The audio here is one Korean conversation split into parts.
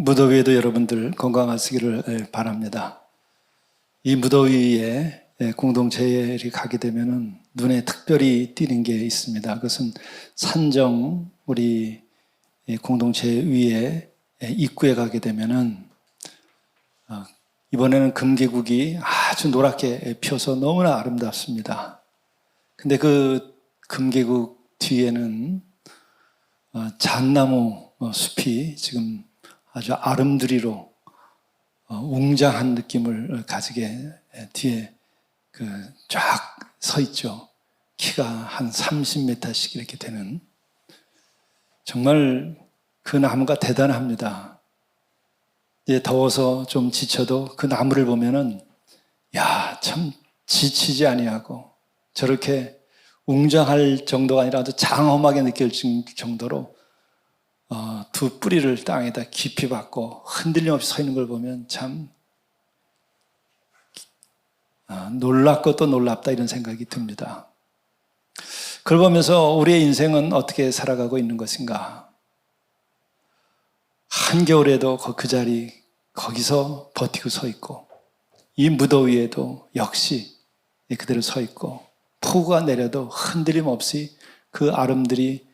무더위에도 여러분들 건강하시기를 바랍니다. 이 무더위에 공동체에 가게 되면은 눈에 특별히 띄는 게 있습니다. 그것은 산정 우리 공동체 위에 입구에 가게 되면은 이번에는 금계국이 아주 노랗게 피어서 너무나 아름답습니다. 근데 그 금계국 뒤에는 잣나무 숲이 지금 아주 아름드리로 웅장한 느낌을 가지게 뒤에 쫙 서 있죠. 키가 한 30m씩 이렇게 되는. 정말 그 나무가 대단합니다. 이제 더워서 좀 지쳐도 그 나무를 보면은 야, 참 지치지 아니하고 저렇게 웅장할 정도가 아니라 아주 장엄하게 느껴질 정도로 두 뿌리를 땅에다 깊이 박고 흔들림 없이 서 있는 걸 보면 참 놀랍고 또 놀랍다 이런 생각이 듭니다. 그걸 보면서 우리의 인생은 어떻게 살아가고 있는 것인가? 한겨울에도 그 자리 거기서 버티고 서 있고 이 무더위에도 역시 그대로 서 있고 폭우가 내려도 흔들림 없이 그 아름드리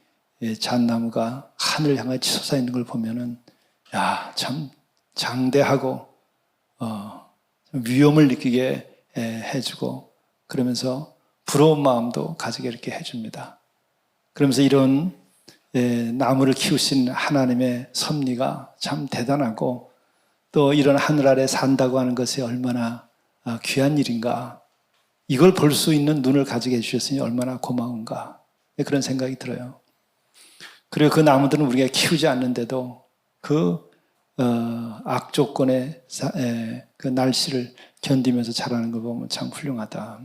잣나무가 하늘을 향해 치솟아 있는 걸 보면은 야, 참 장대하고 위험을 느끼게 해주고 그러면서 부러운 마음도 가지게 이렇게 해줍니다. 그러면서 이런 나무를 키우신 하나님의 섭리가 참 대단하고 또 이런 하늘 아래 산다고 하는 것이 얼마나 귀한 일인가. 이걸 볼 수 있는 눈을 가지게 해주셨으니 얼마나 고마운가. 그런 생각이 들어요. 그리고 그 나무들은 우리가 키우지 않는데도 그 악조건의 그 날씨를 견디면서 자라는 걸 보면 참 훌륭하다.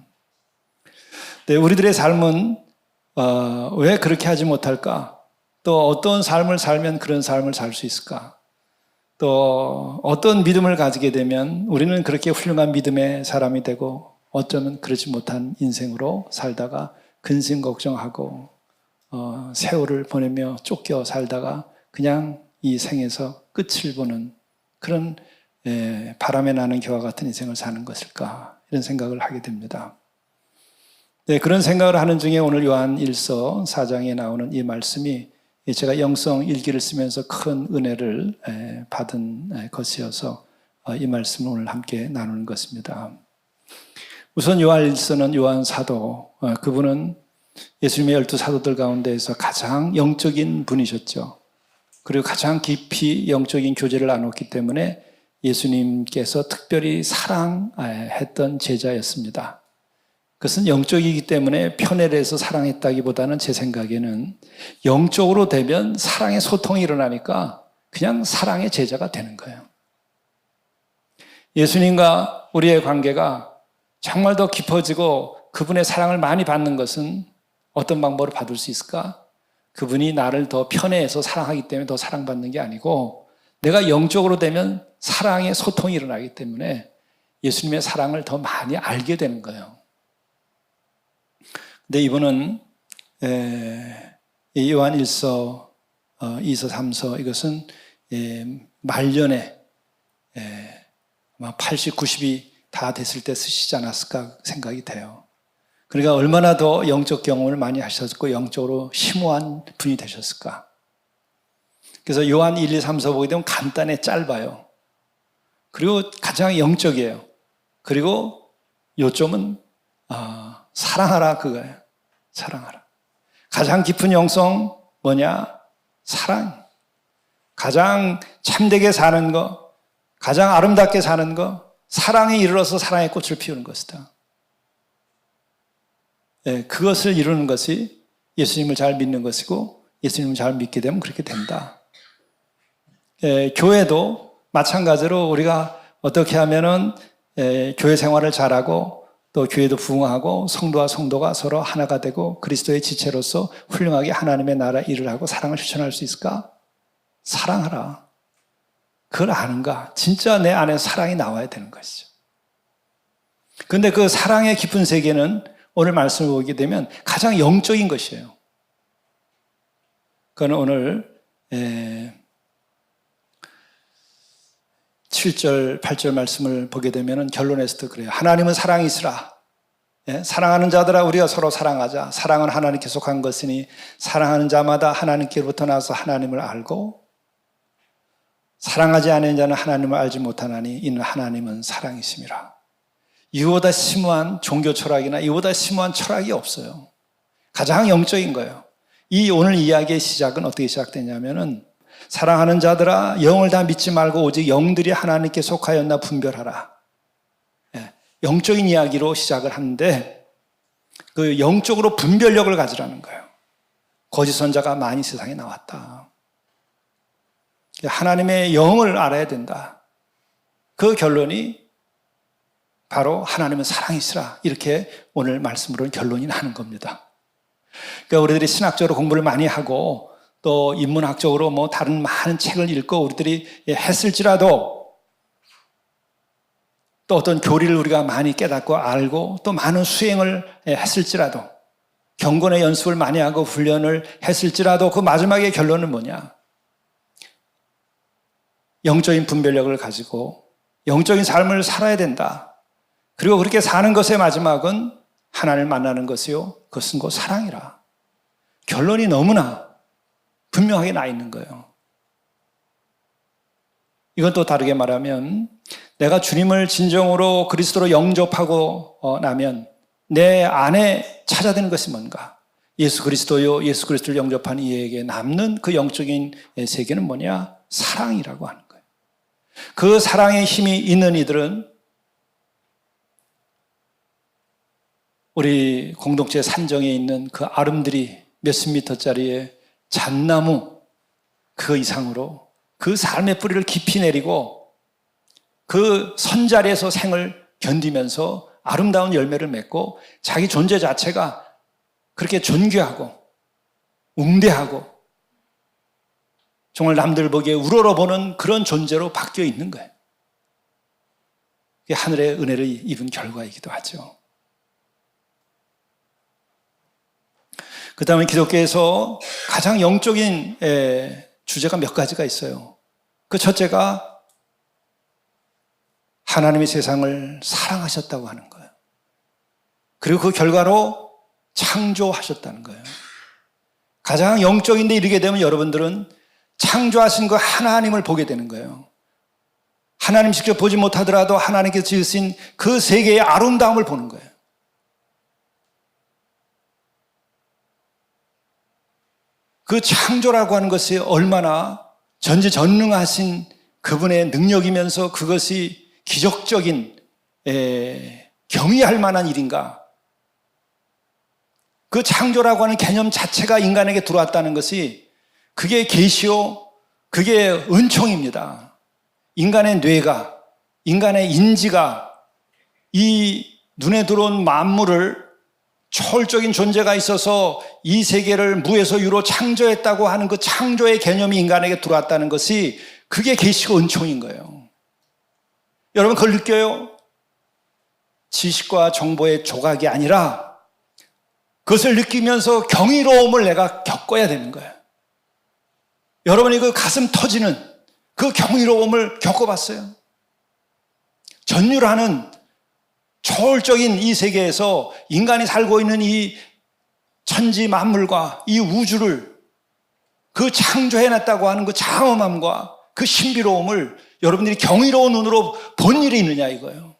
네, 우리들의 삶은 왜 그렇게 하지 못할까? 또 어떤 삶을 살면 그런 삶을 살 수 있을까? 또 어떤 믿음을 가지게 되면 우리는 그렇게 훌륭한 믿음의 사람이 되고 어쩌면 그렇지 못한 인생으로 살다가 근심 걱정하고 세월을 보내며 쫓겨 살다가 그냥 이 생에서 끝을 보는 그런 바람에 나는 겨와 같은 인생을 사는 것일까 이런 생각을 하게 됩니다. 네, 그런 생각을 하는 중에 오늘 요한 1서 4장에 나오는 이 말씀이 제가 영성 일기를 쓰면서 큰 은혜를 받은 것이어서 이 말씀을 오늘 함께 나누는 것입니다. 우선 요한 1서는 요한 사도, 그분은 예수님의 12 사도들 가운데에서 가장 영적인 분이셨죠. 그리고 가장 깊이 영적인 교제를 나눴기 때문에 예수님께서 특별히 사랑했던 제자였습니다. 그것은 영적이기 때문에 편애해서 사랑했다기보다는 제 생각에는 영적으로 되면 사랑의 소통이 일어나니까 그냥 사랑의 제자가 되는 거예요. 예수님과 우리의 관계가 정말 더 깊어지고 그분의 사랑을 많이 받는 것은 어떤 방법으로 받을 수 있을까? 그분이 나를 더 편애해서 사랑하기 때문에 더 사랑받는 게 아니고 내가 영적으로 되면 사랑의 소통이 일어나기 때문에 예수님의 사랑을 더 많이 알게 되는 거예요. 근데 이분은 요한 1서, 2서, 3서 이것은 말년에 아마 80, 90이 다 됐을 때 쓰시지 않았을까 생각이 돼요. 그러니까 얼마나 더 영적 경험을 많이 하셨고 영적으로 심오한 분이 되셨을까. 그래서 요한 1, 2, 3서 보게 되면 간단해 짧아요. 그리고 가장 영적이에요. 그리고 요점은 사랑하라 그거예요. 사랑하라. 가장 깊은 영성 뭐냐? 사랑. 가장 참되게 사는 거, 가장 아름답게 사는 거, 사랑에 이르러서 사랑의 꽃을 피우는 것이다. 그것을 이루는 것이 예수님을 잘 믿는 것이고 예수님을 잘 믿게 되면 그렇게 된다. 교회도 마찬가지로 우리가 어떻게 하면은 교회 생활을 잘하고 또 교회도 부흥하고 성도와 성도가 서로 하나가 되고 그리스도의 지체로서 훌륭하게 하나님의 나라 일을 하고 사랑을 실천할 수 있을까? 사랑하라. 그걸 아는가? 진짜 내 안에 사랑이 나와야 되는 것이죠. 그런데 그 사랑의 깊은 세계는 오늘 말씀을 보게 되면 가장 영적인 것이에요. 그건 오늘 7절, 8절 말씀을 보게 되면 결론에서도 그래요. 하나님은 사랑이시라. 예? 사랑하는 자들아 우리가 서로 사랑하자. 사랑은 하나님께 속한 것이니 사랑하는 자마다 하나님께로부터 나서 하나님을 알고 사랑하지 않는 자는 하나님을 알지 못하나니 이는 하나님은 사랑이심이라. 이보다 심오한 종교 철학이나 이보다 심오한 철학이 없어요. 가장 영적인 거예요. 이 오늘 이야기의 시작은 어떻게 시작되냐면은 사랑하는 자들아 영을 다 믿지 말고 오직 영들이 하나님께 속하였나 분별하라. 영적인 이야기로 시작을 하는데 그 영적으로 분별력을 가지라는 거예요. 거짓 선자가 많이 세상에 나왔다. 하나님의 영을 알아야 된다. 그 결론이 바로 하나님은 사랑이시라. 이렇게 오늘 말씀으로는 결론이 나는 겁니다. 그러니까 우리들이 신학적으로 공부를 많이 하고 또 인문학적으로 뭐 다른 많은 책을 읽고 우리들이 했을지라도 또 어떤 교리를 우리가 많이 깨닫고 알고 또 많은 수행을 했을지라도 경건의 연습을 많이 하고 훈련을 했을지라도 그 마지막의 결론은 뭐냐? 영적인 분별력을 가지고 영적인 삶을 살아야 된다. 그리고 그렇게 사는 것의 마지막은 하나님을 만나는 것이요. 그것은 곧 사랑이라. 결론이 너무나 분명하게 나 있는 거예요. 이건 또 다르게 말하면 내가 주님을 진정으로 그리스도로 영접하고 나면 내 안에 찾아드는 것이 뭔가? 예수 그리스도요. 예수 그리스도를 영접한 이에게 남는 그 영적인 세계는 뭐냐? 사랑이라고 하는 거예요. 그 사랑의 힘이 있는 이들은 우리 공동체 산정에 있는 그 아름드리 몇십 미터짜리의 잣나무 그 이상으로 그 삶의 뿌리를 깊이 내리고 그 선자리에서 생을 견디면서 아름다운 열매를 맺고 자기 존재 자체가 그렇게 존귀하고 웅대하고 정말 남들 보기에 우러러보는 그런 존재로 바뀌어 있는 거예요. 이게 하늘의 은혜를 입은 결과이기도 하죠. 그 다음에 기독교에서 가장 영적인 주제가 몇 가지가 있어요. 그 첫째가 하나님이 세상을 사랑하셨다고 하는 거예요. 그리고 그 결과로 창조하셨다는 거예요. 가장 영적인 데 이르게 되면 여러분들은 창조하신 그 하나님을 보게 되는 거예요. 하나님 직접 보지 못하더라도 하나님께서 지으신 그 세계의 아름다움을 보는 거예요. 그 창조라고 하는 것이 얼마나 전지전능하신 그분의 능력이면서 그것이 기적적인 경이할 만한 일인가. 그 창조라고 하는 개념 자체가 인간에게 들어왔다는 것이 그게 계시요, 그게 은총입니다. 인간의 뇌가, 인간의 인지가 이 눈에 들어온 만물을 초월적인 존재가 있어서 이 세계를 무에서 유로 창조했다고 하는 그 창조의 개념이 인간에게 들어왔다는 것이 그게 계시고 은총인 거예요. 여러분 그걸 느껴요? 지식과 정보의 조각이 아니라 그것을 느끼면서 경이로움을 내가 겪어야 되는 거예요. 여러분이 그 가슴 터지는 그 경이로움을 겪어봤어요? 전율하는 초월적인 이 세계에서 인간이 살고 있는 이 천지 만물과 이 우주를 그 창조해놨다고 하는 그 장엄함과 그 신비로움을 여러분들이 경이로운 눈으로 본 일이 있느냐 이거예요.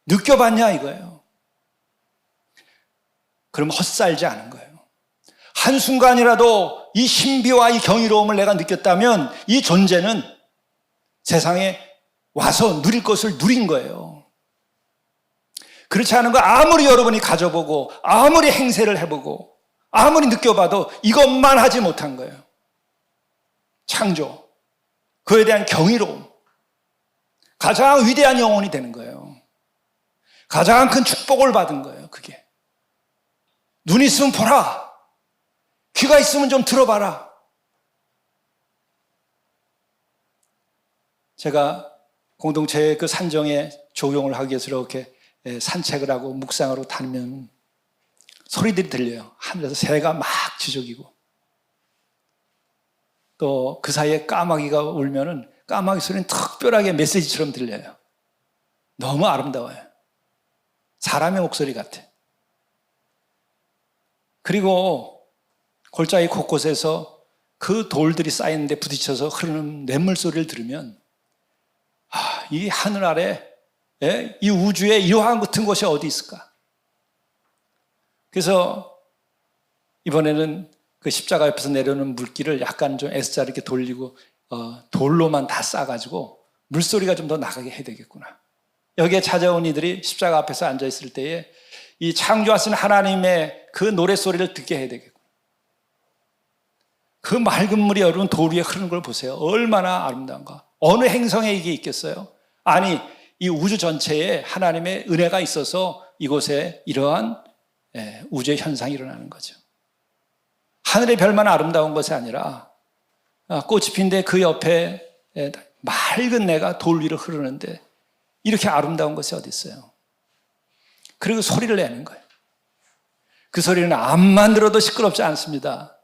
느껴봤냐 이거예요. 그럼 헛살지 않은 거예요. 한순간이라도 이 신비와 이 경이로움을 내가 느꼈다면 이 존재는 세상에 와서 누릴 것을 누린 거예요. 그렇지 않은 거 아무리 여러분이 가져보고 아무리 행세를 해보고 아무리 느껴봐도 이것만 하지 못한 거예요. 창조, 그에 대한 경이로움, 가장 위대한 영혼이 되는 거예요. 가장 큰 축복을 받은 거예요. 그게 눈이 있으면 보라, 귀가 있으면 좀 들어봐라. 제가 공동체의 그 산정에 적용을 하기 위해서 이렇게 산책을 하고 묵상으로 다니면 소리들이 들려요. 하늘에서 새가 막 지저귀고 또 그 사이에 까마귀가 울면은 까마귀 소리는 특별하게 메시지처럼 들려요. 너무 아름다워요. 사람의 목소리 같아. 그리고 골짜기 곳곳에서 그 돌들이 쌓이는데 부딪혀서 흐르는 냇물 소리를 들으면 이 하늘 아래 이 우주에 이러한 같은 곳이 어디 있을까? 그래서 이번에는 그 십자가 옆에서 내려오는 물길을 약간 좀 S자 이렇게 돌리고 돌로만 다 싸가지고 물소리가 좀 더 나가게 해야 되겠구나. 여기에 찾아온 이들이 십자가 앞에서 앉아있을 때에 이 창조하신 하나님의 그 노랫소리를 듣게 해야 되겠구나. 그 맑은 물이 여러분 돌 위에 흐르는 걸 보세요. 얼마나 아름다운가. 어느 행성에 이게 있겠어요? 아니, 이 우주 전체에 하나님의 은혜가 있어서 이곳에 이러한 우주의 현상이 일어나는 거죠. 하늘의 별만 아름다운 것이 아니라 꽃이 핀데 그 옆에 맑은 내가 돌 위로 흐르는데 이렇게 아름다운 것이 어디 있어요? 그리고 소리를 내는 거예요. 그 소리는 암만 들어도 시끄럽지 않습니다.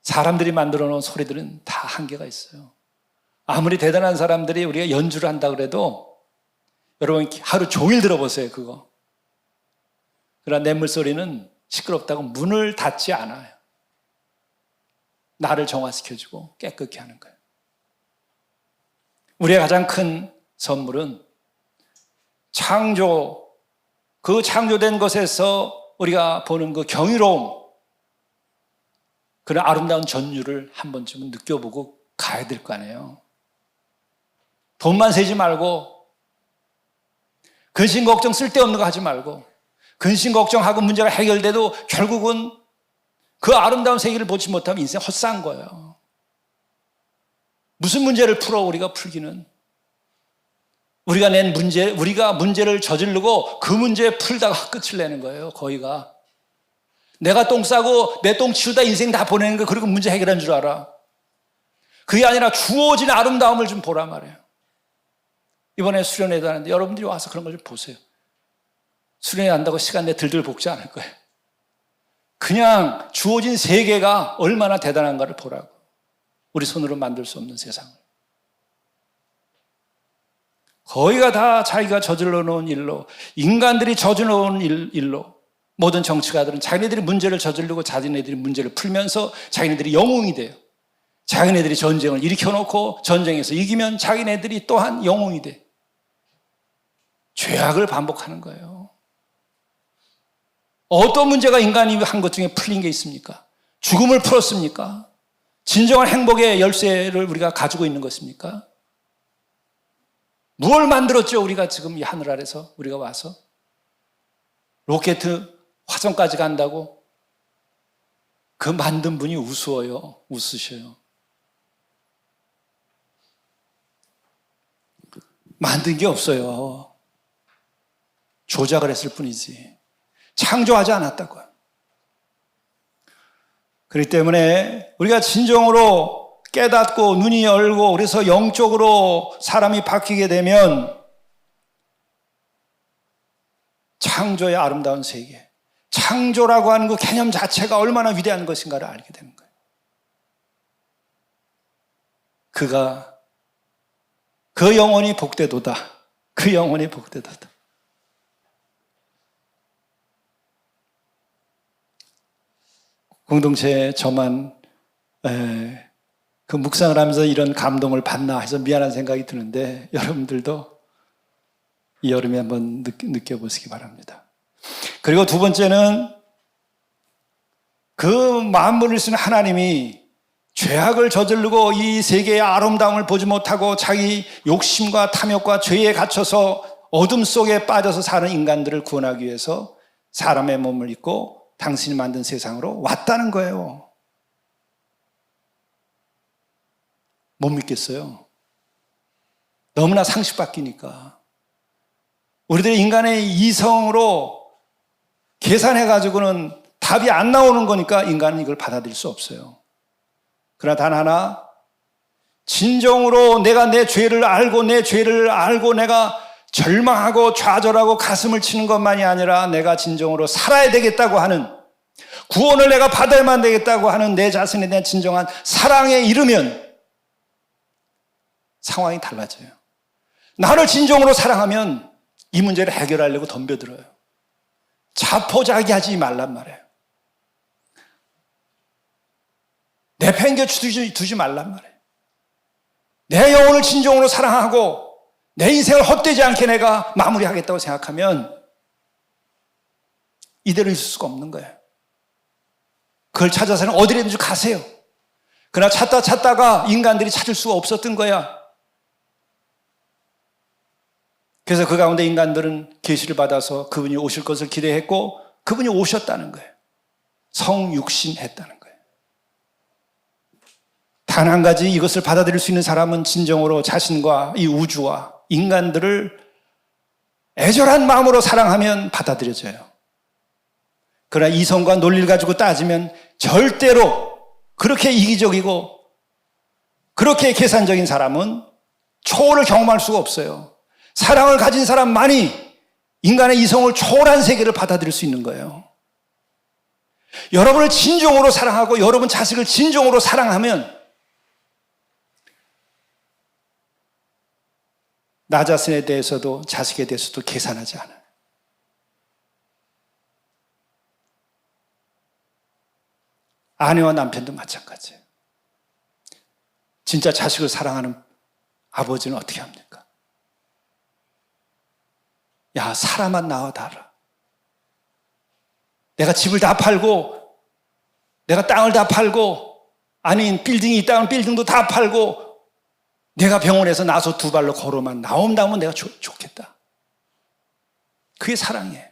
사람들이 만들어 놓은 소리들은 다 한계가 있어요. 아무리 대단한 사람들이 우리가 연주를 한다 그래도 여러분 하루 종일 들어보세요, 그거. 그러나 냇물 소리는 시끄럽다고 문을 닫지 않아요. 나를 정화시켜주고 깨끗게 하는 거예요. 우리의 가장 큰 선물은 창조, 그 창조된 것에서 우리가 보는 그 경이로움, 그런 아름다운 전율을 한 번쯤은 느껴보고 가야 될 거 아니에요. 돈만 세지 말고, 근심 걱정 쓸데없는 거 하지 말고, 근심 걱정하고 문제가 해결돼도 결국은 그 아름다운 세계를 보지 못하면 인생 헛산 거예요. 무슨 문제를 풀어 우리가 풀기는? 우리가 낸 문제, 우리가 문제를 저지르고 그 문제 풀다가 끝을 내는 거예요, 거의가. 내가 똥 싸고 내 똥 치우다 인생 다 보내는 거, 그리고 문제 해결한 줄 알아. 그게 아니라 주어진 아름다움을 좀 보라 말이에요. 이번에 수련회도 하는데 여러분들이 와서 그런 걸 좀 보세요. 수련회 한다고 시간 내 들들 볶지 않을 거예요. 그냥 주어진 세계가 얼마나 대단한가를 보라고. 우리 손으로 만들 수 없는 세상을. 거의가 다 자기가 저질러 놓은 일로, 인간들이 저질러 놓은 일로, 모든 정치가들은 자기네들이 문제를 저지르고 자기네들이 문제를 풀면서 자기네들이 영웅이 돼요. 자기네들이 전쟁을 일으켜놓고 전쟁에서 이기면 자기네들이 또한 영웅이 돼. 죄악을 반복하는 거예요. 어떤 문제가 인간이 한 것 중에 풀린 게 있습니까? 죽음을 풀었습니까? 진정한 행복의 열쇠를 우리가 가지고 있는 것입니까? 무엇을 만들었죠? 우리가 지금 이 하늘 아래서 우리가 와서 로켓 화성까지 간다고? 그 만든 분이 우스워요. 웃으셔요. 만든 게 없어요. 조작을 했을 뿐이지 창조하지 않았다고요. 그렇기 때문에 우리가 진정으로 깨닫고 눈이 열고 그래서 영적으로 사람이 바뀌게 되면 창조의 아름다운 세계, 창조라고 하는 그 개념 자체가 얼마나 위대한 것인가를 알게 되는 거예요. 그 영혼이 복되도다. 그 영혼이 복되도다. 공동체에 저만 그 묵상을 하면서 이런 감동을 받나 해서 미안한 생각이 드는데 여러분들도 이 여름에 한번 느껴보시기 바랍니다. 그리고 두 번째는 그 만물을 쓰는 하나님이 죄악을 저지르고 이 세계의 아름다움을 보지 못하고 자기 욕심과 탐욕과 죄에 갇혀서 어둠 속에 빠져서 사는 인간들을 구원하기 위해서 사람의 몸을 입고 당신이 만든 세상으로 왔다는 거예요. 못 믿겠어요. 너무나 상식 바뀌니까. 우리들의 인간의 이성으로 계산해가지고는 답이 안 나오는 거니까 인간은 이걸 받아들일 수 없어요. 그러나 단 하나, 진정으로 내가 내 죄를 알고 내가 절망하고 좌절하고 가슴을 치는 것만이 아니라 내가 진정으로 살아야 되겠다고 하는 구원을 내가 받아야만 되겠다고 하는 내 자신에 대한 진정한 사랑에 이르면 상황이 달라져요. 나를 진정으로 사랑하면 이 문제를 해결하려고 덤벼들어요. 자포자기하지 말란 말이에요. 내팽겨 두지 말란 말이에요. 내 영혼을 진정으로 사랑하고 내 인생을 헛되지 않게 내가 마무리하겠다고 생각하면 이대로 있을 수가 없는 거예요. 그걸 찾아서는 어디든지 가세요. 그러나 찾다가 인간들이 찾을 수가 없었던 거야. 그래서 그 가운데 인간들은 계시를 받아서 그분이 오실 것을 기대했고 그분이 오셨다는 거예요. 성육신했다는 거예요. 단 한 가지 이것을 받아들일 수 있는 사람은 진정으로 자신과 이 우주와 인간들을 애절한 마음으로 사랑하면 받아들여져요. 그러나 이성과 논리를 가지고 따지면 절대로 그렇게 이기적이고 그렇게 계산적인 사람은 초월을 경험할 수가 없어요. 사랑을 가진 사람만이 인간의 이성을 초월한 세계를 받아들일 수 있는 거예요. 여러분을 진정으로 사랑하고 여러분 자식을 진정으로 사랑하면 나 자신에 대해서도 자식에 대해서도 계산하지 않아요. 아내와 남편도 마찬가지예요. 진짜 자식을 사랑하는 아버지는 어떻게 합니까? 야, 사람만 나와달라. 내가 집을 다 팔고 내가 땅을 다 팔고 아닌 빌딩이 있다면 빌딩도 다 팔고 내가 병원에서 나서 두 발로 걸어만 나온다면 내가 좋겠다. 그게 사랑이에요.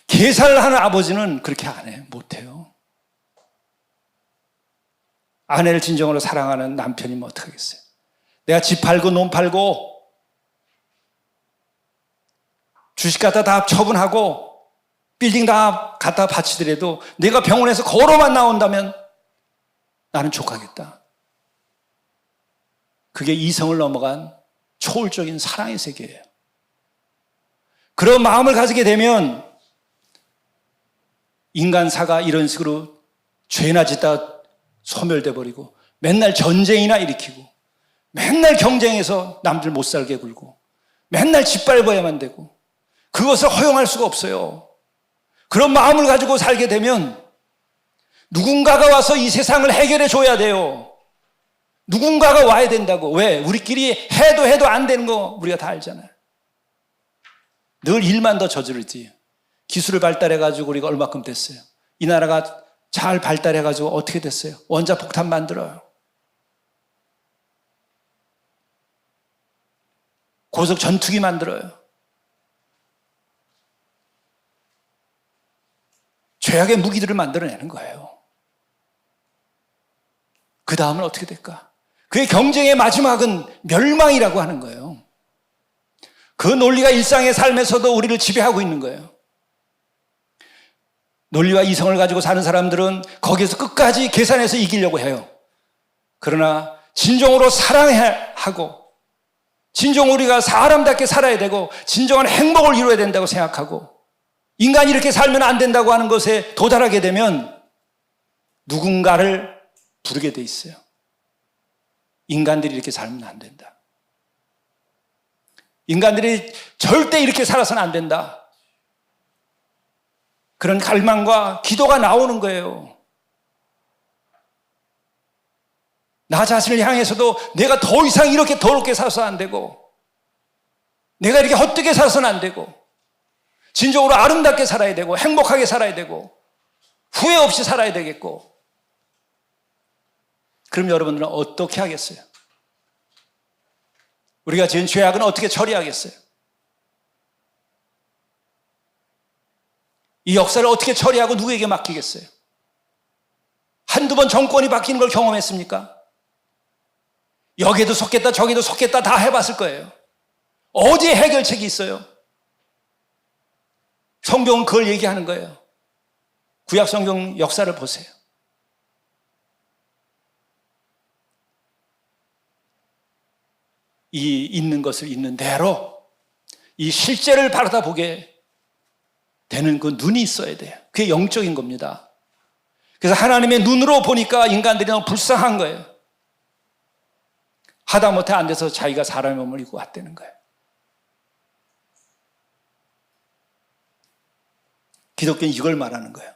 계산을 하는 아버지는 그렇게 안 해요. 못해요. 아내를 진정으로 사랑하는 남편이면 어떡하겠어요? 내가 집 팔고 논 팔고 주식 갖다 다 처분하고 빌딩 다 갖다 바치더라도 내가 병원에서 걸어만 나온다면 나는 족하겠다. 그게 이성을 넘어간 초월적인 사랑의 세계예요. 그런 마음을 가지게 되면 인간사가 이런 식으로 죄나 짓다 소멸돼 버리고 맨날 전쟁이나 일으키고 맨날 경쟁해서 남들 못 살게 굴고 맨날 짓밟아야만 되고 그것을 허용할 수가 없어요. 그런 마음을 가지고 살게 되면 누군가가 와서 이 세상을 해결해 줘야 돼요. 누군가가 와야 된다고. 왜? 우리끼리 해도 안 되는 거 우리가 다 알잖아요. 늘 일만 더 저지르지. 기술을 발달해가지고 우리가 얼마큼 됐어요. 이 나라가 잘 발달해가지고 어떻게 됐어요? 원자폭탄 만들어요. 고속 전투기 만들어요. 죄악의 무기들을 만들어내는 거예요. 그 다음은 어떻게 될까? 그의 경쟁의 마지막은 멸망이라고 하는 거예요. 그 논리가 일상의 삶에서도 우리를 지배하고 있는 거예요. 논리와 이성을 가지고 사는 사람들은 거기에서 끝까지 계산해서 이기려고 해요. 그러나 진정으로 사랑해야 하고 진정 우리가 사람답게 살아야 되고 진정한 행복을 이루어야 된다고 생각하고 인간이 이렇게 살면 안 된다고 하는 것에 도달하게 되면 누군가를 부르게 돼 있어요. 인간들이 이렇게 살면 안 된다. 인간들이 절대 이렇게 살아서는 안 된다. 그런 갈망과 기도가 나오는 거예요. 나 자신을 향해서도 내가 더 이상 이렇게 더럽게 살아서는 안 되고 내가 이렇게 헛되게 살아서는 안 되고 진정으로 아름답게 살아야 되고 행복하게 살아야 되고 후회 없이 살아야 되겠고 그럼 여러분들은 어떻게 하겠어요? 우리가 지은 죄악은 어떻게 처리하겠어요? 이 역사를 어떻게 처리하고 누구에게 맡기겠어요? 한두 번 정권이 바뀌는 걸 경험했습니까? 여기에도 속겠다 저기도 속겠다 다 해봤을 거예요. 어디에 해결책이 있어요? 성경은 그걸 얘기하는 거예요. 구약 성경 역사를 보세요. 이 있는 것을 있는 대로 이 실제를 바라다 보게 되는 그 눈이 있어야 돼요. 그게 영적인 겁니다. 그래서 하나님의 눈으로 보니까 인간들이 너무 불쌍한 거예요. 하다못해 안 돼서 자기가 사람의 몸을 입고 왔다는 거예요. 기독교는 이걸 말하는 거예요.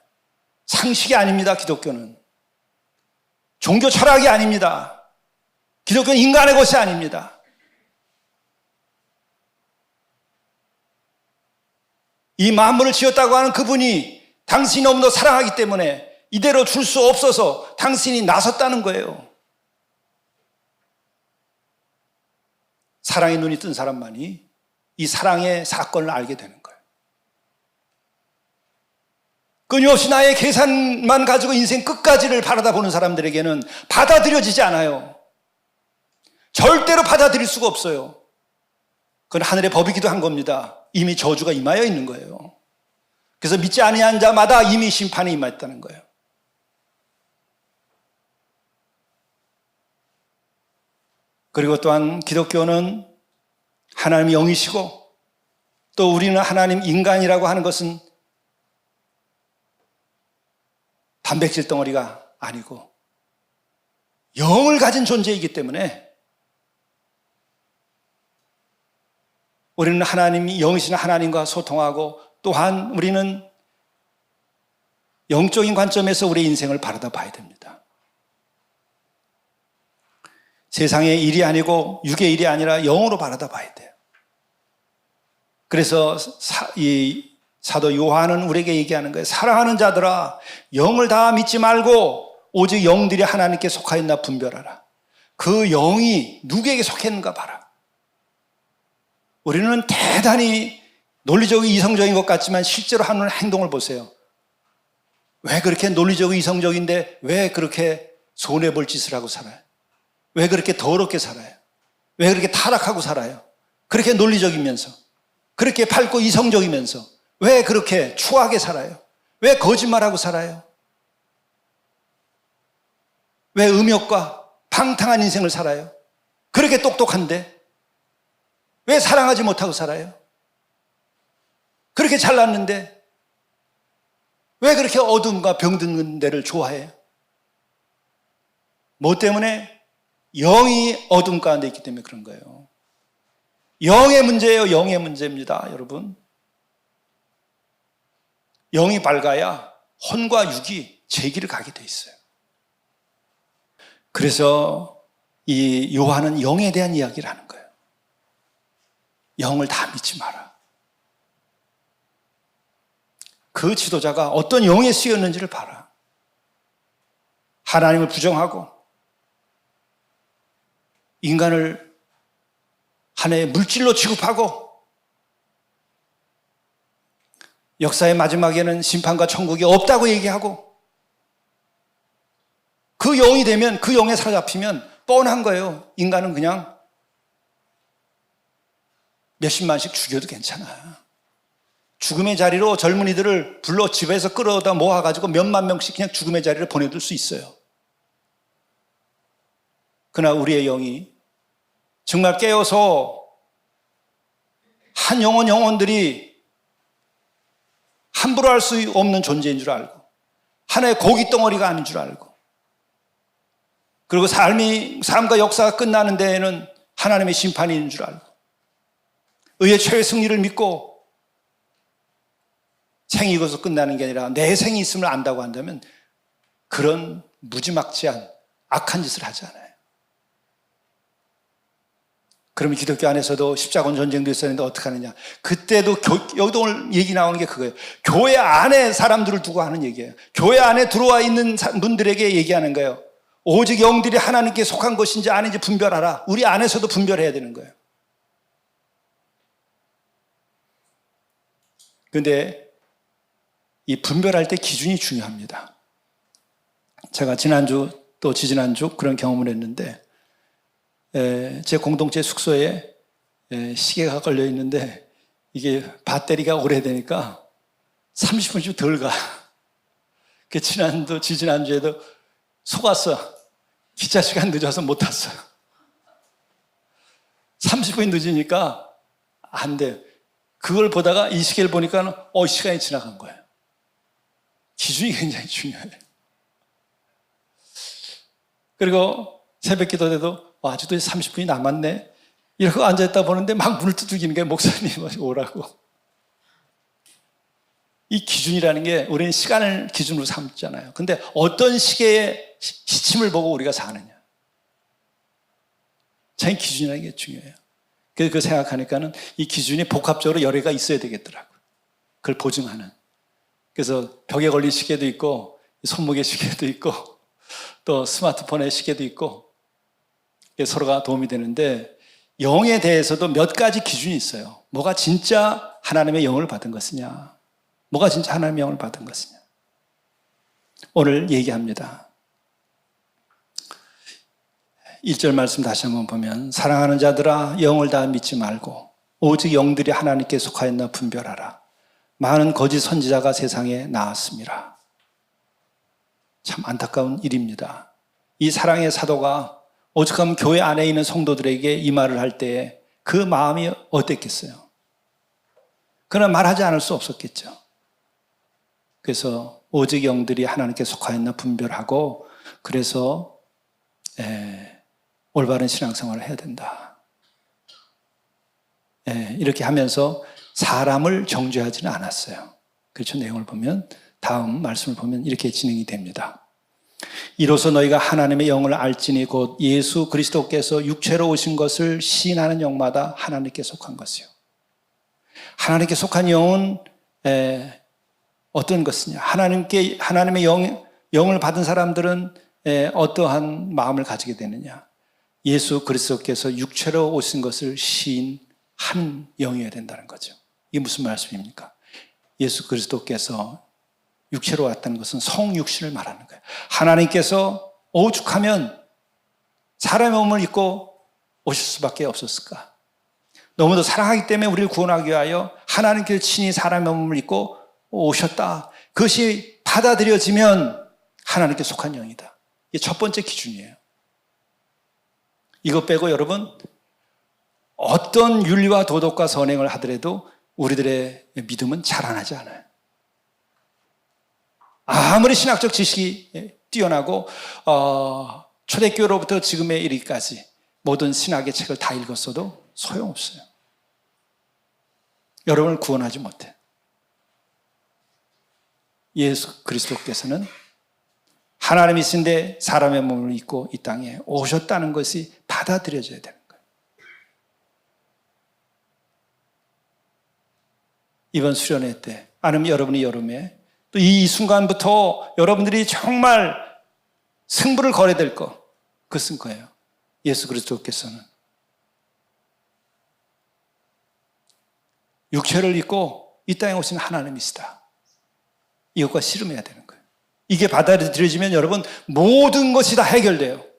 상식이 아닙니다, 기독교는. 종교 철학이 아닙니다. 기독교는 인간의 것이 아닙니다. 이 만물을 지었다고 하는 그분이 당신이 너무나 사랑하기 때문에 이대로 줄 수 없어서 당신이 나섰다는 거예요. 사랑의 눈이 뜬 사람만이 이 사랑의 사건을 알게 되는 거예요. 끊임없이 나의 계산만 가지고 인생 끝까지를 바라다 보는 사람들에게는 받아들여지지 않아요. 절대로 받아들일 수가 없어요. 그건 하늘의 법이기도 한 겁니다. 이미 저주가 임하여 있는 거예요. 그래서 믿지 아니한 자마다 이미 심판이 임했다는 거예요. 그리고 또한 기독교는 하나님이 영이시고 또 우리는 하나님 인간이라고 하는 것은 단백질 덩어리가 아니고 영을 가진 존재이기 때문에 우리는 하나님이 영이신 하나님과 소통하고 또한 우리는 영적인 관점에서 우리의 인생을 바라다 봐야 됩니다. 세상의 일이 아니고 육의 일이 아니라 영으로 바라다 봐야 돼요. 그래서 이 사도 요한은 우리에게 얘기하는 거예요. 사랑하는 자들아, 영을 다 믿지 말고 오직 영들이 하나님께 속하였나 분별하라. 그 영이 누구에게 속했는가 봐라. 우리는 대단히 논리적이고 이성적인 것 같지만 실제로 하는 행동을 보세요. 왜 그렇게 논리적이고 이성적인데 왜 그렇게 손해볼 짓을 하고 살아요? 왜 그렇게 더럽게 살아요? 왜 그렇게 타락하고 살아요? 그렇게 논리적이면서, 그렇게 밝고 이성적이면서 왜 그렇게 추하게 살아요? 왜 거짓말하고 살아요? 왜 음욕과 방탕한 인생을 살아요? 그렇게 똑똑한데 왜 사랑하지 못하고 살아요? 그렇게 잘났는데 왜 그렇게 어둠과 병든 데를 좋아해요? 뭐 때문에? 영이 어둠 가운데 있기 때문에 그런 거예요. 영의 문제예요. 영의 문제입니다, 여러분. 영이 밝아야 혼과 육이 제기를 가게 돼 있어요. 그래서 이 요한은 영에 대한 이야기를 하는 거예요. 영을 다 믿지 마라. 그 지도자가 어떤 영에 쓰였는지를 봐라. 하나님을 부정하고 인간을 하나의 물질로 취급하고 역사의 마지막에는 심판과 천국이 없다고 얘기하고 그 영이 되면 그 영에 사로잡히면 뻔한 거예요. 인간은 그냥 몇십만씩 죽여도 괜찮아. 죽음의 자리로 젊은이들을 불러 집에서 끌어다 모아가지고 몇만 명씩 그냥 죽음의 자리를 보내둘 수 있어요. 그러나 우리의 영이 정말 깨어서 한 영혼들이 함부로 할 수 없는 존재인 줄 알고 하나의 고기 덩어리가 아닌 줄 알고 그리고 삶과 역사가 끝나는 데에는 하나님의 심판이 있는 줄 알고 의의 최후의 승리를 믿고 생이 이것으로 끝나는 게 아니라 내 생이 있음을 안다고 한다면 그런 무지막지한 악한 짓을 하지 않아요. 그러면 기독교 안에서도 십자군 전쟁도 있었는데 어떻게 하느냐. 그때도 여기도 오늘 얘기 나오는 게 그거예요. 교회 안에 사람들을 두고 하는 얘기예요. 교회 안에 들어와 있는 분들에게 얘기하는 거예요. 오직 영들이 하나님께 속한 것인지 아닌지 분별하라. 우리 안에서도 분별해야 되는 거예요. 그런데 이 분별할 때 기준이 중요합니다. 제가 지난주 또 지지난주 그런 경험을 했는데 제 공동체 숙소에 시계가 걸려 있는데 이게 배터리가 오래되니까 30분씩 덜 가. 지지난주에도 속았어. 기차 시간 늦어서 못 탔어요. 30분이 늦으니까 안 돼요. 그걸 보다가 이 시계를 보니까 시간이 지나간 거예요. 기준이 굉장히 중요해요. 그리고 새벽 기도 때도 아직도 30분이 남았네. 이러고 앉아있다 보는데 막 문을 두들기는 게 목사님 오라고. 이 기준이라는 게 우리는 시간을 기준으로 삼잖아요. 근데 어떤 시계의 시침을 보고 우리가 사느냐. 자기 기준이라는 게 중요해요. 그래서 그 생각하니까는 이 기준이 복합적으로 여러 개가 있어야 되겠더라고요. 그걸 보증하는. 그래서 벽에 걸린 시계도 있고 손목의 시계도 있고 또 스마트폰의 시계도 있고 서로가 도움이 되는데 영에 대해서도 몇 가지 기준이 있어요. 뭐가 진짜 하나님의 영을 받은 것이냐, 뭐가 진짜 하나님의 영을 받은 것이냐. 오늘 얘기합니다. 1절 말씀 다시 한번 보면 사랑하는 자들아 영을 다 믿지 말고 오직 영들이 하나님께 속하였나 분별하라. 많은 거짓 선지자가 세상에 나왔습니다. 참 안타까운 일입니다. 이 사랑의 사도가 오죽하면 교회 안에 있는 성도들에게 이 말을 할 때에 그 마음이 어땠겠어요? 그러나 말하지 않을 수 없었겠죠. 그래서 오직 영들이 하나님께 속하였나 분별하고 그래서 올바른 신앙생활을 해야 된다. 이렇게 하면서 사람을 정죄하지는 않았어요. 그렇죠. 내용을 보면 다음 말씀을 보면 이렇게 진행이 됩니다. 이로써 너희가 하나님의 영을 알지니 곧 예수 그리스도께서 육체로 오신 것을 시인하는 영마다 하나님께 속한 것이요. 하나님께 속한 영은 어떤 것이냐? 하나님의 영을 받은 사람들은 어떠한 마음을 가지게 되느냐? 예수 그리스도께서 육체로 오신 것을 시인한 영이어야 된다는 거죠. 이게 무슨 말씀입니까? 예수 그리스도께서 육체로 왔다는 것은 성육신을 말하는 거예요. 하나님께서 오죽하면 사람의 몸을 입고 오실 수밖에 없었을까? 너무도 사랑하기 때문에 우리를 구원하기 위하여 하나님께서 친히 사람의 몸을 입고 오셨다. 그것이 받아들여지면 하나님께 속한 영이다. 이게 첫 번째 기준이에요. 이것 빼고 여러분 어떤 윤리와 도덕과 선행을 하더라도 우리들의 믿음은 자라나지 않아요. 아무리 신학적 지식이 뛰어나고 초대교로부터 지금에 이르기까지 모든 신학의 책을 다 읽었어도 소용없어요. 여러분을 구원하지 못해. 예수 그리스도께서는 하나님이신데 사람의 몸을 입고 이 땅에 오셨다는 것이 받아들여져야 되는 거예요. 이번 수련회 때 아니면 여러분이 여름에 또 이 순간부터 여러분들이 정말 승부를 걸어야 될 것, 그것은 거예요. 예수 그리스도께서는 육체를 입고 이 땅에 오신 하나님이시다. 이것과 씨름해야 되는 거예요. 이게 받아들여지면 여러분 모든 것이 다 해결돼요.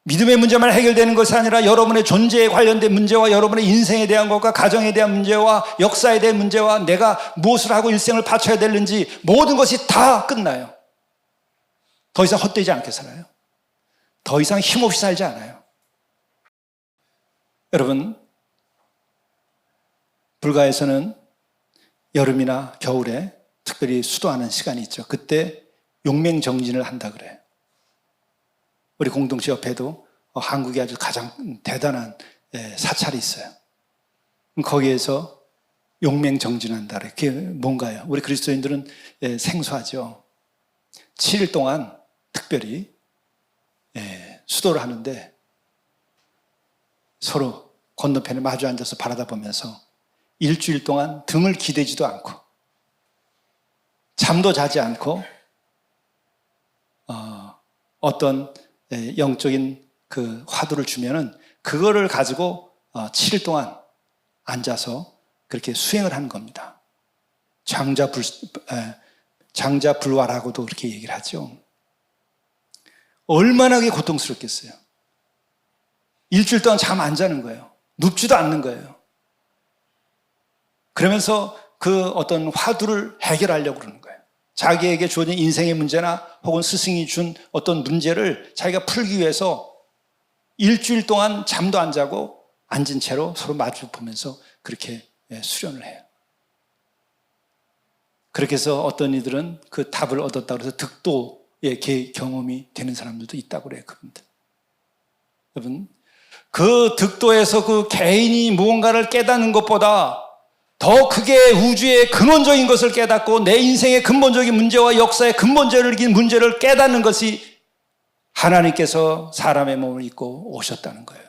믿음의 문제만 해결되는 것이 아니라 여러분의 존재에 관련된 문제와 여러분의 인생에 대한 것과 가정에 대한 문제와 역사에 대한 문제와 내가 무엇을 하고 일생을 바쳐야 되는지 모든 것이 다 끝나요. 더 이상 헛되지 않게 살아요. 더 이상 힘없이 살지 않아요. 여러분, 불가에서는 여름이나 겨울에 특별히 수도하는 시간이 있죠. 그때 용맹정진을 한다 그래요. 우리 공동체 옆에도 한국이 아주 가장 대단한 사찰이 있어요. 거기에서 용맹정진한다. 그게 뭔가요? 우리 그리스도인들은 생소하죠. 7일 동안 특별히 수도를 하는데 서로 건너편에 마주 앉아서 바라다 보면서 일주일 동안 등을 기대지도 않고 잠도 자지 않고 어떤 영적인 그 화두를 주면은 그거를 가지고 7일 동안 앉아서 그렇게 수행을 하는 겁니다. 장자불화라고도 그렇게 얘기를 하죠. 얼마나 그게 고통스럽겠어요. 일주일 동안 잠 안 자는 거예요. 눕지도 않는 거예요. 그러면서 그 어떤 화두를 해결하려고 그러는 거예요. 자기에게 주어진 인생의 문제나 혹은 스승이 준 어떤 문제를 자기가 풀기 위해서 일주일 동안 잠도 안 자고 앉은 채로 서로 마주 보면서 그렇게 수련을 해요. 그렇게 해서 어떤 이들은 그 답을 얻었다고 해서 득도의 경험이 되는 사람들도 있다고 그래요, 그분들. 여러분, 그 득도에서 그 개인이 무언가를 깨닫는 것보다 더 크게 우주의 근원적인 것을 깨닫고 내 인생의 근본적인 문제와 역사의 근본적인 문제를 깨닫는 것이 하나님께서 사람의 몸을 입고 오셨다는 거예요.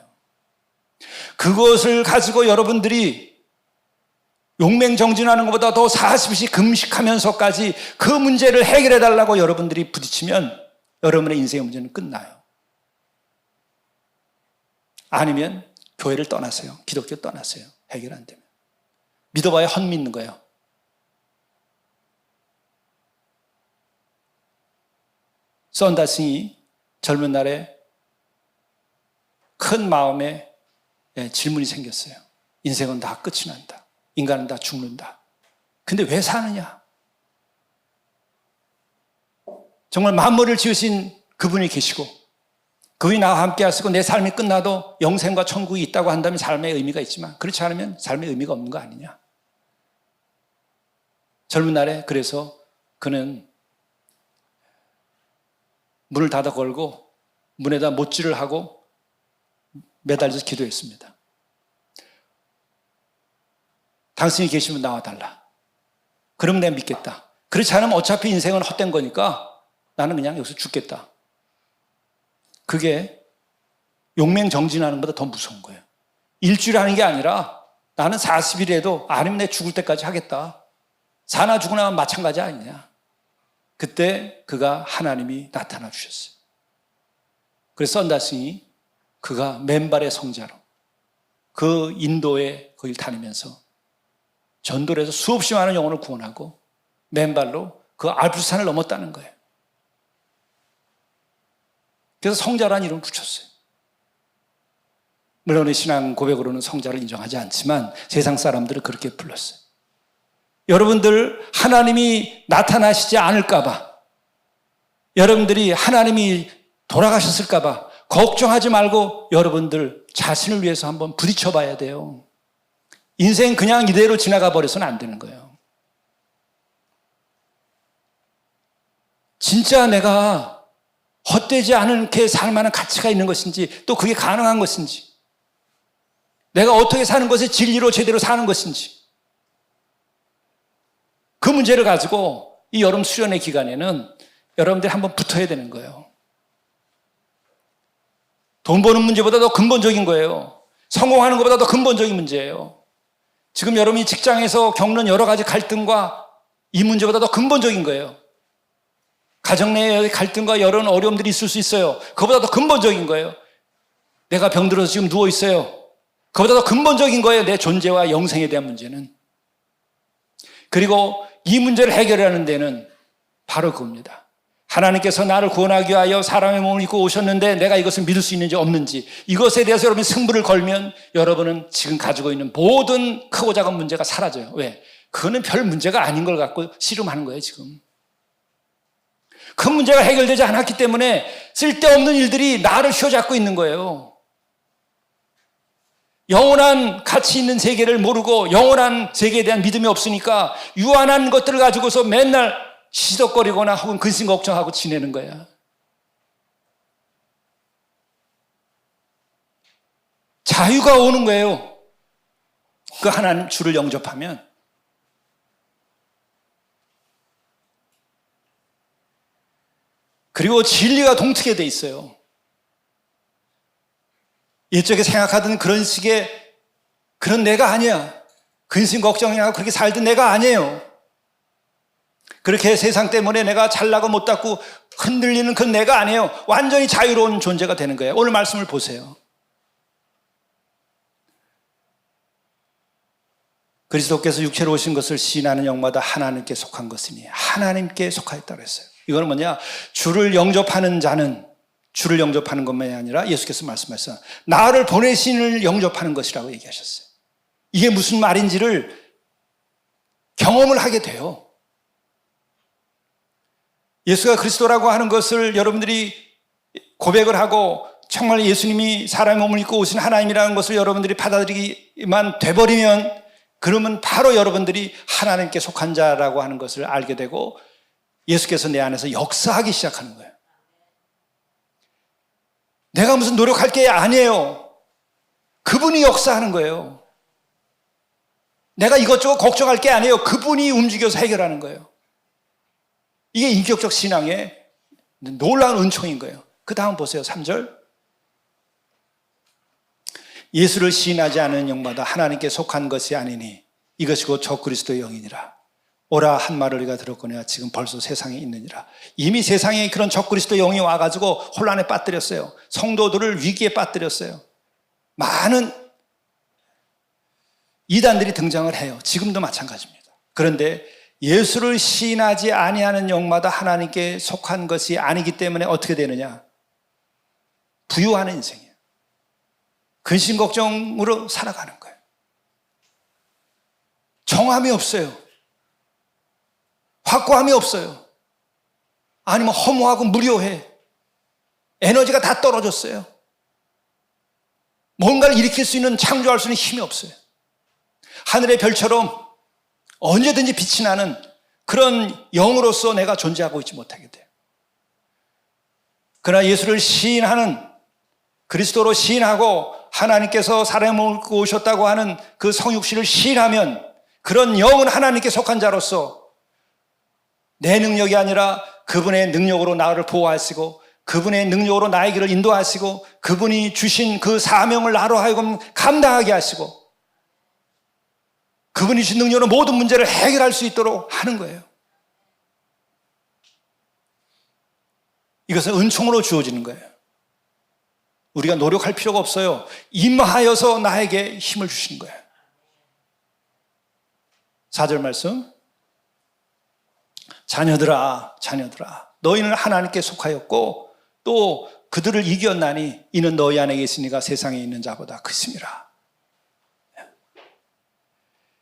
그것을 가지고 여러분들이 용맹정진하는 것보다 더 40일씩 금식하면서까지 그 문제를 해결해 달라고 여러분들이 부딪히면 여러분의 인생의 문제는 끝나요. 아니면 교회를 떠나세요. 기독교 떠나세요. 해결 안 되면. 믿어봐야 헛믿는 거예요. 썬다싱이 젊은 날에 큰 마음에 질문이 생겼어요. 인생은 다 끝이 난다. 인간은 다 죽는다. 근데 왜 사느냐? 정말 만물을 지으신 그분이 계시고 그분이 나와 함께 하시고 내 삶이 끝나도 영생과 천국이 있다고 한다면 삶의 의미가 있지만 그렇지 않으면 삶의 의미가 없는 거 아니냐? 젊은 날에 그래서 그는 문을 닫아 걸고 문에다 못질을 하고 매달려서 기도했습니다. 당신이 계시면 나와달라. 그러면 내가 믿겠다. 그렇지 않으면 어차피 인생은 헛된 거니까 나는 그냥 여기서 죽겠다. 그게 용맹정진하는 것보다 더 무서운 거예요. 일주일 하는 게 아니라 나는 40일에도 아니면 내 죽을 때까지 하겠다. 사나 죽으나 마찬가지 아니냐. 그때 그가 하나님이 나타나 주셨어요. 그래서 썬다싱이 그가 맨발의 성자로 그 인도에 거길 다니면서 전도를 해서 수없이 많은 영혼을 구원하고 맨발로 그 알프스산을 넘었다는 거예요. 그래서 성자라는 이름을 붙였어요. 물론 신앙 고백으로는 성자를 인정하지 않지만 세상 사람들은 그렇게 불렀어요. 여러분들 하나님이 나타나시지 않을까 봐, 여러분들이 하나님이 돌아가셨을까 봐 걱정하지 말고 여러분들 자신을 위해서 한번 부딪혀 봐야 돼요. 인생 그냥 이대로 지나가 버려서는 안 되는 거예요. 진짜 내가 헛되지 않게 살 만한 가치가 있는 것인지, 또 그게 가능한 것인지, 내가 어떻게 사는 것이 진리로 제대로 사는 것인지, 그 문제를 가지고 이 여름 수련회 기간에는 여러분들이 한번 붙어야 되는 거예요. 돈 버는 문제보다 더 근본적인 거예요. 성공하는 것보다 더 근본적인 문제예요. 지금 여러분이 직장에서 겪는 여러 가지 갈등과 이 문제보다 더 근본적인 거예요. 가정 내의 갈등과 여러 어려움들이 있을 수 있어요. 그보다 더 근본적인 거예요. 내가 병들어서 지금 누워 있어요. 그보다 더 근본적인 거예요. 내 존재와 영생에 대한 문제는. 그리고 이 문제를 해결하는 데는 바로 그겁니다. 하나님께서 나를 구원하기 위하여 사람의 몸을 입고 오셨는데 내가 이것을 믿을 수 있는지 없는지, 이것에 대해서 여러분이 승부를 걸면 여러분은 지금 가지고 있는 모든 크고 작은 문제가 사라져요. 왜? 그거는 별 문제가 아닌 걸 갖고 씨름하는 거예요, 지금. 그 문제가 해결되지 않았기 때문에 쓸데없는 일들이 나를 휘어잡고 있는 거예요. 영원한 가치 있는 세계를 모르고 영원한 세계에 대한 믿음이 없으니까 유한한 것들을 가지고서 맨날 시덕거리거나 혹은 근심 걱정하고 지내는 거야. 자유가 오는 거예요. 그 하나님 주를 영접하면. 그리고 진리가 동트게 돼 있어요. 일적에 생각하던 그런 식의 그런 내가 아니야. 근심 걱정이나 그렇게 살던 내가 아니에요. 그렇게 세상 때문에 내가 잘나고 못났고 흔들리는 그 내가 아니에요. 완전히 자유로운 존재가 되는 거예요. 오늘 말씀을 보세요. 그리스도께서 육체로 오신 것을 시인하는 영마다 하나님께 속한 것이니 하나님께 속하였다고 했어요. 이거는 뭐냐? 주를 영접하는 자는 주를 영접하는 것만이 아니라 예수께서 말씀하셨어요. 나를 보내신 이를 영접하는 것이라고 얘기하셨어요. 이게 무슨 말인지를 경험을 하게 돼요. 예수가 그리스도라고 하는 것을 여러분들이 고백을 하고 정말 예수님이 사람의 몸을 입고 오신 하나님이라는 것을 여러분들이 받아들이기만 돼버리면 그러면 바로 여러분들이 하나님께 속한 자라고 하는 것을 알게 되고 예수께서 내 안에서 역사하기 시작하는 거예요. 내가 무슨 노력할 게 아니에요. 그분이 역사하는 거예요. 내가 이것저것 걱정할 게 아니에요. 그분이 움직여서 해결하는 거예요. 이게 인격적 신앙의 놀라운 은총인 거예요. 그 다음 보세요. 3절. 예수를 시인하지 않은 영마다 하나님께 속한 것이 아니니 이것이 곧 적그리스도의 영이니라. 오라 한 말을 우리가 들었거니와 지금 벌써 세상에 있느니라. 이미 세상에 그런 적그리스도의 영이 와가지고 혼란에 빠뜨렸어요. 성도들을 위기에 빠뜨렸어요. 많은 이단들이 등장을 해요. 지금도 마찬가지입니다. 그런데 예수를 시인하지 아니하는 영마다 하나님께 속한 것이 아니기 때문에 어떻게 되느냐? 부유하는 인생이에요. 근심 걱정으로 살아가는 거예요. 정함이 없어요. 확고함이 없어요. 아니면 허무하고 무료해. 에너지가 다 떨어졌어요. 뭔가를 일으킬 수 있는, 창조할 수 있는 힘이 없어요. 하늘의 별처럼 언제든지 빛이 나는 그런 영으로서 내가 존재하고 있지 못하게 돼요. 그러나 예수를 시인하는, 그리스도로 시인하고 하나님께서 사람을 오셨다고 하는 그 성육신을 시인하면 그런 영은 하나님께 속한 자로서 내 능력이 아니라 그분의 능력으로 나를 보호하시고 그분의 능력으로 나의 길을 인도하시고 그분이 주신 그 사명을 나로 하여금 감당하게 하시고 그분이 주신 능력으로 모든 문제를 해결할 수 있도록 하는 거예요. 이것은 은총으로 주어지는 거예요. 우리가 노력할 필요가 없어요. 임하여서 나에게 힘을 주시는 거예요. 4절 말씀. 자녀들아, 자녀들아, 너희는 하나님께 속하였고 또 그들을 이겼나니 이는 너희 안에 계시니가 세상에 있는 자보다 크심이라.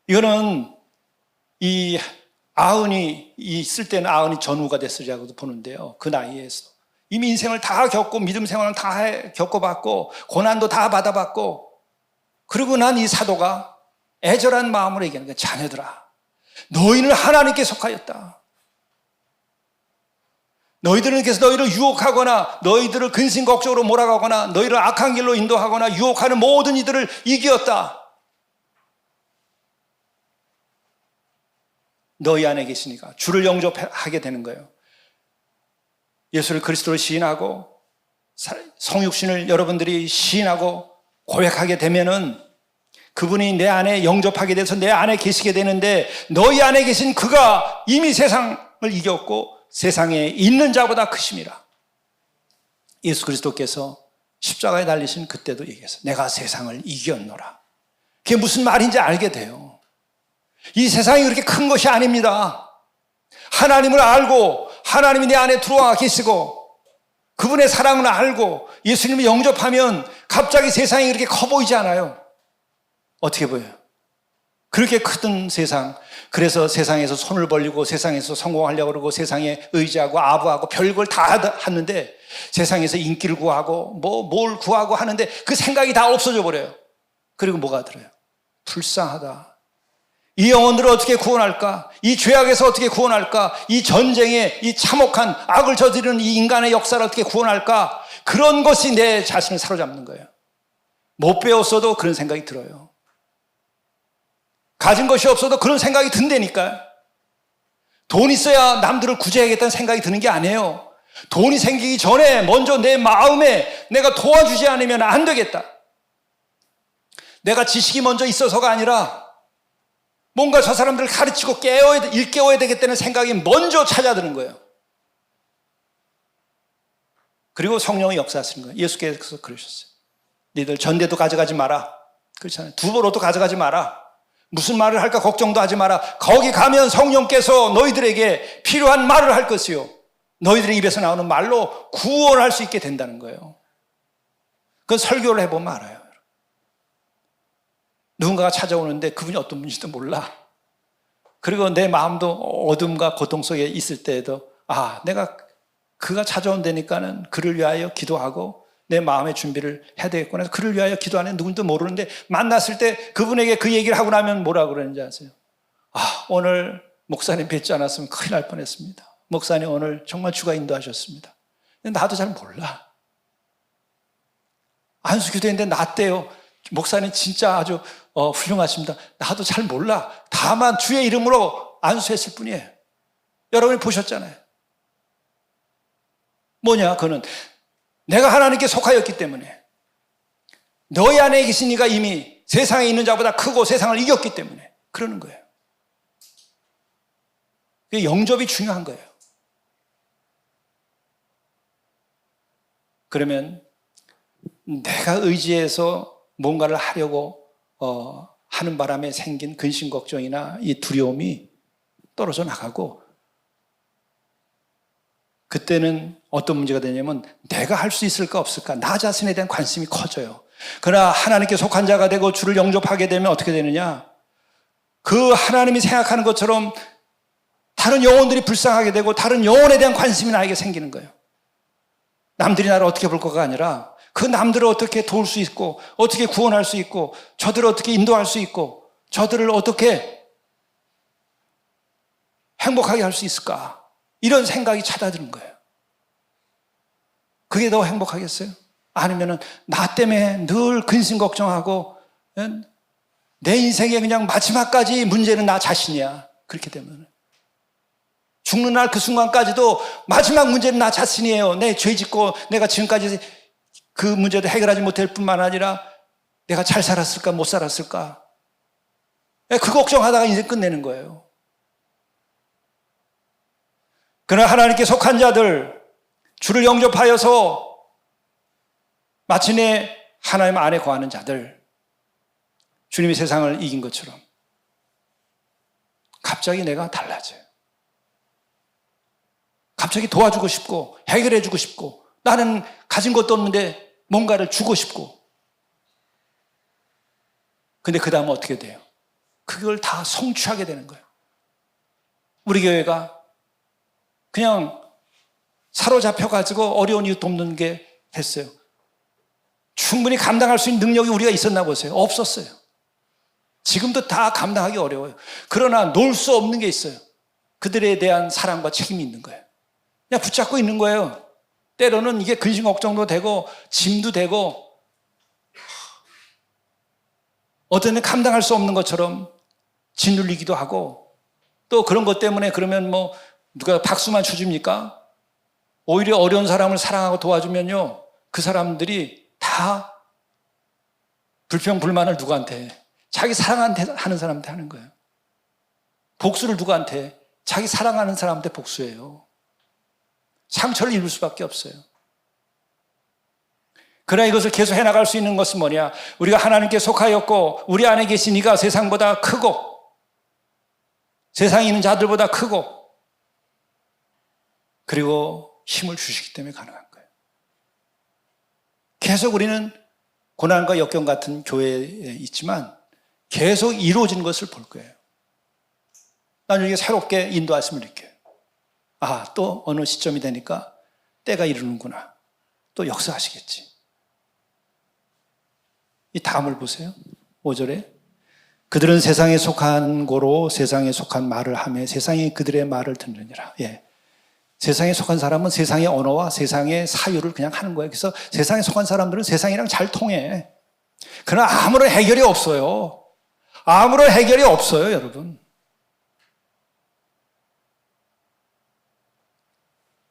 이거는 이 아흔이 있을 때는 아흔이 전후가 됐으리라고도 보는데요. 그 나이에서 이미 인생을 다 겪고 믿음 생활을 다 겪어봤고 고난도 다 받아봤고 그러고 난 이 사도가 애절한 마음으로 얘기하는 거예요. 자녀들아, 너희는 하나님께 속하였다. 너희들은 그래서 너희를 유혹하거나 너희들을 근심 걱정으로 몰아가거나 너희를 악한 길로 인도하거나 유혹하는 모든 이들을 이기었다. 너희 안에 계시니까 주를 영접하게 되는 거예요. 예수를 그리스도로 시인하고 성육신을 여러분들이 시인하고 고백하게 되면은 그분이 내 안에 영접하게 돼서 내 안에 계시게 되는데 너희 안에 계신 그가 이미 세상을 이겼고 세상에 있는 자보다 크심이라. 예수 그리스도께서 십자가에 달리신 그때도 얘기했어요. 내가 세상을 이겼노라. 그게 무슨 말인지 알게 돼요. 이 세상이 그렇게 큰 것이 아닙니다. 하나님을 알고 하나님이 내 안에 들어와 계시고 그분의 사랑을 알고 예수님을 영접하면 갑자기 세상이 그렇게 커 보이지 않아요. 어떻게 보여요? 그렇게 크던 세상, 그래서 세상에서 손을 벌리고 세상에서 성공하려고 그러고 세상에 의지하고 아부하고 별걸 다 하는데 세상에서 인기를 구하고 뭘 구하고 하는데 그 생각이 다 없어져 버려요. 그리고 뭐가 들어요? 불쌍하다. 이 영혼들을 어떻게 구원할까? 이 죄악에서 어떻게 구원할까? 이 전쟁에 이 참혹한 악을 저지르는 이 인간의 역사를 어떻게 구원할까? 그런 것이 내 자신을 사로잡는 거예요. 못 배웠어도 그런 생각이 들어요. 가진 것이 없어도 그런 생각이 든다니까요. 돈 있어야 남들을 구제하겠다는 생각이 드는 게 아니에요. 돈이 생기기 전에 먼저 내 마음에 내가 도와주지 않으면 안 되겠다. 내가 지식이 먼저 있어서가 아니라 뭔가 저 사람들을 가르치고 일깨워야 되겠다는 생각이 먼저 찾아드는 거예요. 그리고 성령의 역사하시는 거예요. 예수께서 그러셨어요. 너희들 전대도 가져가지 마라. 그렇잖아요. 두보로도 가져가지 마라. 무슨 말을 할까 걱정도 하지 마라. 거기 가면 성령께서 너희들에게 필요한 말을 할 것이요. 너희들의 입에서 나오는 말로 구원할 수 있게 된다는 거예요. 그건 설교를 해보면 알아요. 누군가가 찾아오는데 그분이 어떤 분인지도 몰라. 그리고 내 마음도 어둠과 고통 속에 있을 때에도 내가 그가 찾아온다니까는 그를 위하여 기도하고 내 마음의 준비를 해야 되겠구나. 그를 위하여 기도하는 누군지도 모르는데 만났을 때 그분에게 그 얘기를 하고 나면 뭐라 그러는지 아세요? 오늘 목사님 뵙지 않았으면 큰일 날 뻔했습니다. 목사님 오늘 정말 주가 인도하셨습니다. 근데 나도 잘 몰라. 안수기도했는데 낫대요. 목사님 진짜 아주 훌륭하십니다. 나도 잘 몰라. 다만 주의 이름으로 안수했을 뿐이에요. 여러분이 보셨잖아요. 뭐냐? 그는 내가 하나님께 속하였기 때문에, 너희 안에 계신 이가 이미 세상에 있는 자보다 크고 세상을 이겼기 때문에 그러는 거예요. 영접이 중요한 거예요. 그러면 내가 의지해서 뭔가를 하려고 하는 바람에 생긴 근심 걱정이나 이 두려움이 떨어져 나가고, 그때는 어떤 문제가 되냐면 내가 할 수 있을까 없을까, 나 자신에 대한 관심이 커져요. 그러나 하나님께 속한 자가 되고 주를 영접하게 되면 어떻게 되느냐, 그 하나님이 생각하는 것처럼 다른 영혼들이 불쌍하게 되고 다른 영혼에 대한 관심이 나에게 생기는 거예요. 남들이 나를 어떻게 볼 거가 아니라 그 남들을 어떻게 도울 수 있고, 어떻게 구원할 수 있고, 저들을 어떻게 인도할 수 있고, 저들을 어떻게 행복하게 할 수 있을까, 이런 생각이 찾아드는 거예요. 그게 더 행복하겠어요? 아니면은 나 때문에 늘 근심 걱정하고 내 인생의 그냥 마지막까지 문제는 나 자신이야. 그렇게 되면 죽는 날 그 순간까지도 마지막 문제는 나 자신이에요. 내 죄 짓고 내가 지금까지 그 문제도 해결하지 못할 뿐만 아니라 내가 잘 살았을까 못 살았을까, 그 걱정하다가 인생 끝내는 거예요. 그러나 하나님께 속한 자들, 주를 영접하여서 마침내 하나님 안에 거하는 자들, 주님이 세상을 이긴 것처럼 갑자기 내가 달라져요. 갑자기 도와주고 싶고 해결해주고 싶고, 나는 가진 것도 없는데 뭔가를 주고 싶고. 근데 그 다음은 어떻게 돼요? 그걸 다 성취하게 되는 거예요. 우리 교회가 그냥 사로잡혀가지고 어려운 이웃 돕는 게 됐어요. 충분히 감당할 수 있는 능력이 우리가 있었나 보세요. 없었어요. 지금도 다 감당하기 어려워요. 그러나 놓을 수 없는 게 있어요. 그들에 대한 사랑과 책임이 있는 거예요. 그냥 붙잡고 있는 거예요. 때로는 이게 근심 걱정도 되고 짐도 되고, 어떤 때 감당할 수 없는 것처럼 짓눌리기도 하고, 또 그런 것 때문에 그러면 뭐 누가 박수만 쳐줍니까? 오히려 어려운 사람을 사랑하고 도와주면요, 그 사람들이 다 불평 불만을 누구한테? 자기 사랑하는 사람한테 하는 거예요. 복수를 누구한테? 자기 사랑하는 사람한테 복수해요. 상처를 입을 수밖에 없어요. 그러나 이것을 계속 해나갈 수 있는 것은 뭐냐? 우리가 하나님께 속하였고 우리 안에 계신 이가 세상보다 크고 세상에 있는 자들보다 크고, 그리고 힘을 주시기 때문에 가능한 거예요. 계속 우리는 고난과 역경 같은 교회에 있지만 계속 이루어지는 것을 볼 거예요. 나중에 새롭게 인도하심을 느껴요. 또 어느 시점이 되니까 때가 이르는구나. 또 역사하시겠지. 이 다음을 보세요. 5절에 그들은 세상에 속한 고로 세상에 속한 말을 하며 세상이 그들의 말을 듣느니라. 세상에 속한 사람은 세상의 언어와 세상의 사유를 그냥 하는 거예요. 그래서 세상에 속한 사람들은 세상이랑 잘 통해. 그러나 아무런 해결이 없어요. 아무런 해결이 없어요, 여러분.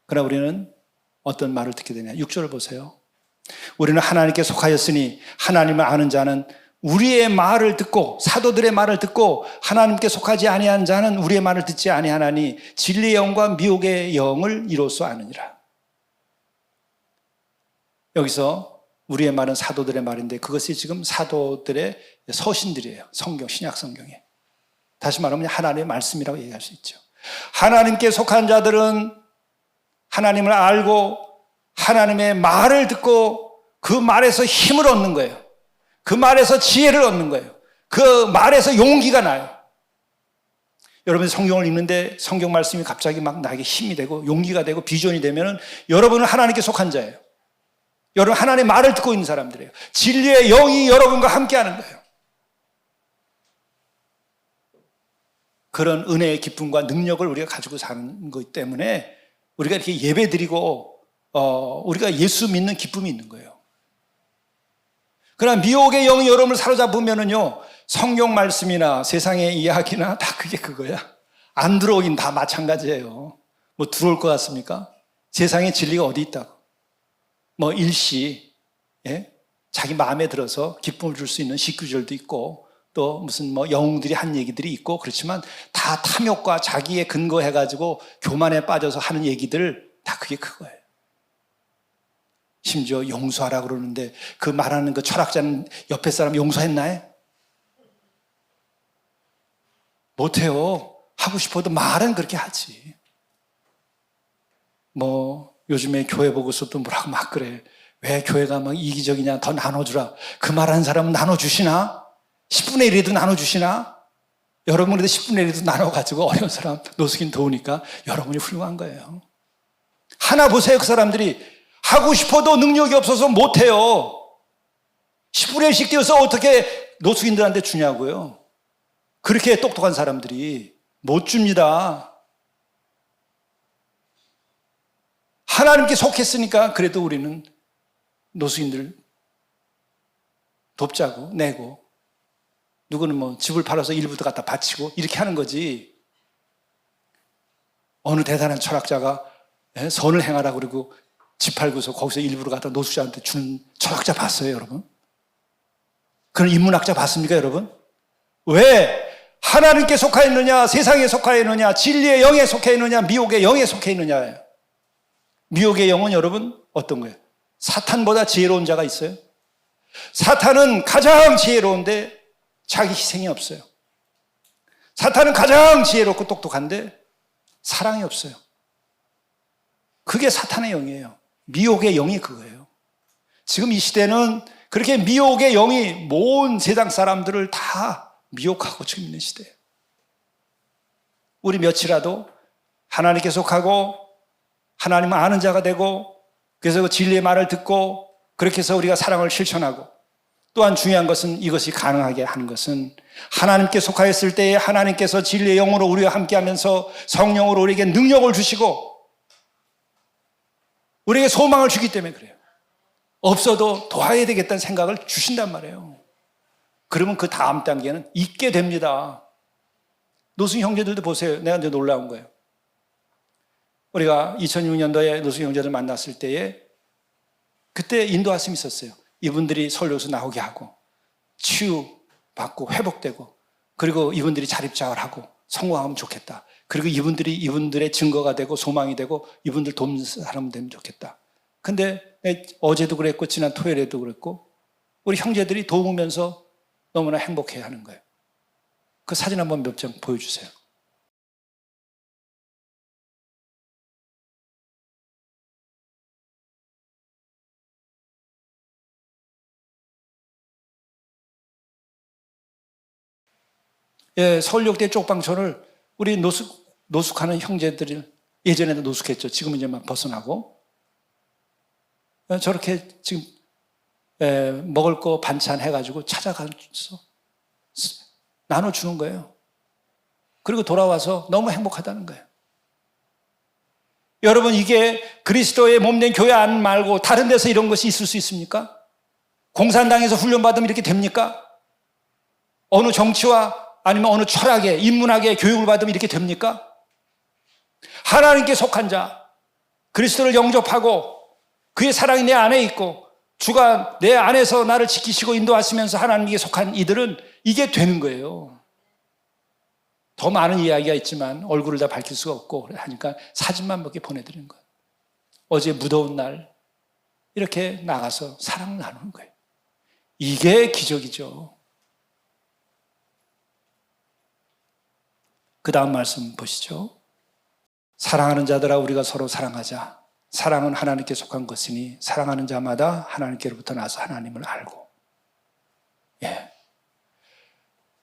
그러나 우리는 어떤 말을 듣게 되냐. 6절을 보세요. 우리는 하나님께 속하였으니 하나님을 아는 자는 우리의 말을 듣고, 사도들의 말을 듣고, 하나님께 속하지 아니한 자는 우리의 말을 듣지 아니하나니 진리의 영과 미혹의 영을 이로써 아느니라. 여기서 우리의 말은 사도들의 말인데 그것이 지금 사도들의 서신들이에요. 성경, 신약 성경에. 다시 말하면 하나님의 말씀이라고 얘기할 수 있죠. 하나님께 속한 자들은 하나님을 알고 하나님의 말을 듣고 그 말에서 힘을 얻는 거예요. 그 말에서 지혜를 얻는 거예요. 그 말에서 용기가 나요. 여러분이 성경을 읽는데 성경 말씀이 갑자기 막 나에게 힘이 되고 용기가 되고 비전이 되면 여러분은 하나님께 속한 자예요. 여러분 하나님의 말을 듣고 있는 사람들이에요. 진리의 영이 여러분과 함께하는 거예요. 그런 은혜의 기쁨과 능력을 우리가 가지고 사는 것 때문에 우리가 이렇게 예배드리고 우리가 예수 믿는 기쁨이 있는 거예요. 그러나 미혹의 영이 여러분을 사로잡으면은요, 성경 말씀이나 세상의 이야기나 다 그게 그거야. 안 들어오긴 다 마찬가지예요. 뭐 들어올 것 같습니까? 세상에 진리가 어디 있다고. 뭐 일시, 예? 자기 마음에 들어서 기쁨을 줄 수 있는 식구절도 있고, 또 무슨 뭐 영웅들이 한 얘기들이 있고, 그렇지만 다 탐욕과 자기에 근거해가지고 교만에 빠져서 하는 얘기들, 다 그게 그거예요. 심지어 용서하라 그러는데 그 말하는 그 철학자는 옆에 사람 용서했나요? 못해요. 하고 싶어도 말은 그렇게 하지. 뭐 요즘에 교회 보고서도 뭐라고 막 그래. 왜 교회가 막 이기적이냐, 더 나눠주라. 그 말하는 사람은 나눠주시나? 10분의 1이라도 나눠주시나? 여러분 그래도 10분의 1이라도 나눠가지고 어려운 사람 노숙인 도우니까 여러분이 훌륭한 거예요. 하나 보세요. 그 사람들이 하고 싶어도 능력이 없어서 못해요. 10분의 1씩 띄어서 어떻게 노숙인들한테 주냐고요. 그렇게 똑똑한 사람들이 못 줍니다. 하나님께 속했으니까 그래도 우리는 노숙인들 돕자고 내고, 누구는 뭐 집을 팔아서 일부도 갖다 바치고 이렇게 하는 거지. 어느 대단한 철학자가 선을 행하라고 그러고 집 팔고서 거기서 일부러 갖다 노숙자한테 주는 철학자 봤어요, 여러분? 그런 인문학자 봤습니까, 여러분? 왜? 하나님께 속하 있느냐, 세상에 속하 있느냐, 진리의 영에 속해 있느냐, 미혹의 영에 속해 있느냐예요. 미혹의 영은 여러분 어떤 거예요? 사탄보다 지혜로운 자가 있어요? 사탄은 가장 지혜로운데 자기 희생이 없어요. 사탄은 가장 지혜롭고 똑똑한데 사랑이 없어요. 그게 사탄의 영이에요. 미혹의 영이 그거예요. 지금 이 시대는 그렇게 미혹의 영이 모든 세상 사람들을 다 미혹하고 지금 있는 시대예요. 우리 며칠이라도 하나님께 속하고 하나님을 아는 자가 되고, 그래서 그 진리의 말을 듣고 그렇게 해서 우리가 사랑을 실천하고, 또한 중요한 것은 이것이 가능하게 하는 것은 하나님께 속하였을 때에 하나님께서 진리의 영으로 우리와 함께하면서 성령으로 우리에게 능력을 주시고 우리에게 소망을 주기 때문에 그래요. 없어도 도와야 되겠다는 생각을 주신단 말이에요. 그러면 그 다음 단계는 있게 됩니다. 노숙 형제들도 보세요. 내가 이제 놀라운 거예요. 우리가 2006년도에 노숙 형제들 만났을 때에 그때 인도하심이 있었어요. 이분들이 설교에서 나오게 하고 치유받고 회복되고, 그리고 이분들이 자립자활 하고 성공하면 좋겠다. 그리고 이분들이 이분들의 증거가 되고 소망이 되고 이분들 돕는 사람 되면 좋겠다. 근데 어제도 그랬고 지난 토요일에도 그랬고 우리 형제들이 도우면서 너무나 행복해하는 거예요. 그 사진 한번 몇 장 보여주세요. 예, 서울역대 쪽방촌을 우리 노숙하는 형제들이, 예전에도 노숙했죠. 지금은 이제 막 벗어나고, 저렇게 지금 먹을 거 반찬 해가지고 찾아가서 나눠주는 거예요. 그리고 돌아와서 너무 행복하다는 거예요. 여러분, 이게 그리스도의 몸된 교회 안 말고 다른 데서 이런 것이 있을 수 있습니까? 공산당에서 훈련받으면 이렇게 됩니까? 어느 정치와 아니면 어느 철학에, 인문학에 교육을 받으면 이렇게 됩니까? 하나님께 속한 자, 그리스도를 영접하고 그의 사랑이 내 안에 있고 주가 내 안에서 나를 지키시고 인도하시면서 하나님께 속한 이들은 이게 되는 거예요. 더 많은 이야기가 있지만 얼굴을 다 밝힐 수가 없고 하니까 사진만 몇 개 보내드리는 거예요. 어제 무더운 날 이렇게 나가서 사랑을 나누는 거예요. 이게 기적이죠. 그 다음 말씀 보시죠. 사랑하는 자들아 우리가 서로 사랑하자. 사랑은 하나님께 속한 것이니 사랑하는 자마다 하나님께로부터 나서 하나님을 알고. 예.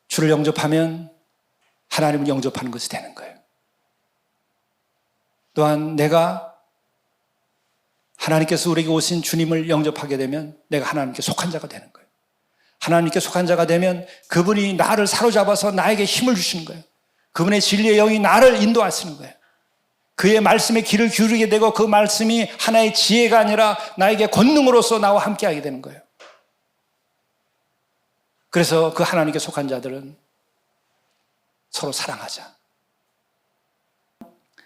주를 영접하면 하나님을 영접하는 것이 되는 거예요. 또한 내가 하나님께서 우리에게 오신 주님을 영접하게 되면 내가 하나님께 속한 자가 되는 거예요. 하나님께 속한 자가 되면 그분이 나를 사로잡아서 나에게 힘을 주시는 거예요. 그분의 진리의 영이 나를 인도하시는 거예요. 그의 말씀에 귀를 기울이게 되고 그 말씀이 하나의 지혜가 아니라 나에게 권능으로서 나와 함께하게 되는 거예요. 그래서 그 하나님께 속한 자들은 서로 사랑하자.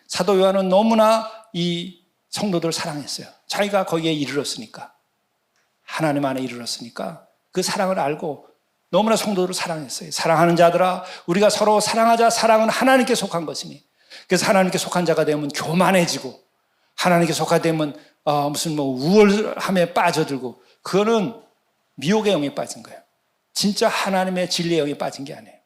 사도 요한은 너무나 이 성도들을 사랑했어요. 자기가 거기에 이르렀으니까, 하나님 안에 이르렀으니까 그 사랑을 알고 너무나 성도들을 사랑했어요. 사랑하는 자들아, 우리가 서로 사랑하자. 사랑은 하나님께 속한 것이니. 그래서 하나님께 속한 자가 되면 교만해지고, 하나님께 속하게 되면 무슨 우월함에 빠져들고, 그거는 미혹의 영에 빠진 거예요. 진짜 하나님의 진리의 영에 빠진 게 아니에요.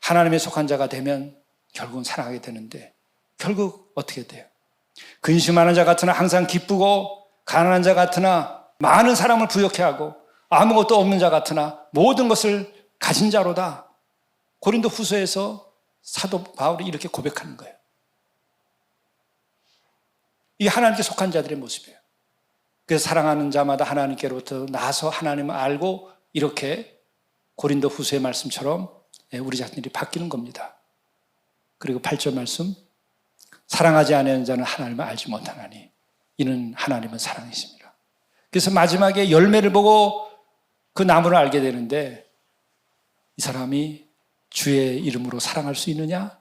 하나님에 속한 자가 되면 결국은 사랑하게 되는데, 결국 어떻게 돼요? 근심하는 자 같으나 항상 기쁘고, 가난한 자 같으나 많은 사람을 부욕해 하고, 아무것도 없는 자 같으나 모든 것을 가진 자로다. 고린도 후서에서 사도 바울이 이렇게 고백하는 거예요. 이게 하나님께 속한 자들의 모습이에요. 그래서 사랑하는 자마다 하나님께로부터 나서 하나님을 알고 이렇게 고린도 후서의 말씀처럼 우리 자신들이 바뀌는 겁니다. 그리고 8절 말씀, 사랑하지 않는 자는 하나님을 알지 못하나니 이는 하나님은 사랑이십니다. 그래서 마지막에 열매를 보고 그 나무를 알게 되는데, 이 사람이 주의 이름으로 사랑할 수 있느냐?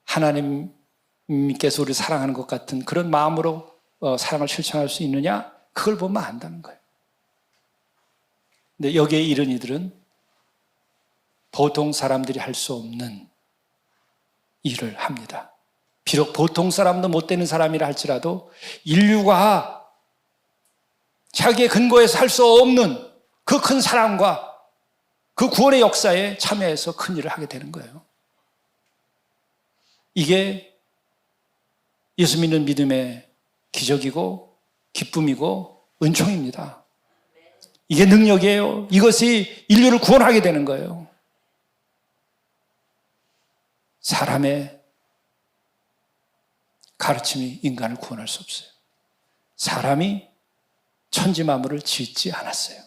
하나님께서 우리를 사랑하는 것 같은 그런 마음으로 사랑을 실천할 수 있느냐? 그걸 보면 안다는 거예요. 근데 여기에 이른 이들은 보통 사람들이 할 수 없는 일을 합니다. 비록 보통 사람도 못 되는 사람이라 할지라도 인류가 자기의 근거에서 할 수 없는 그 큰 사랑과 그 구원의 역사에 참여해서 큰 일을 하게 되는 거예요. 이게 예수 믿는 믿음의 기적이고 기쁨이고 은총입니다. 이게 능력이에요. 이것이 인류를 구원하게 되는 거예요. 사람의 가르침이 인간을 구원할 수 없어요. 사람이 천지 만물을 짓지 않았어요.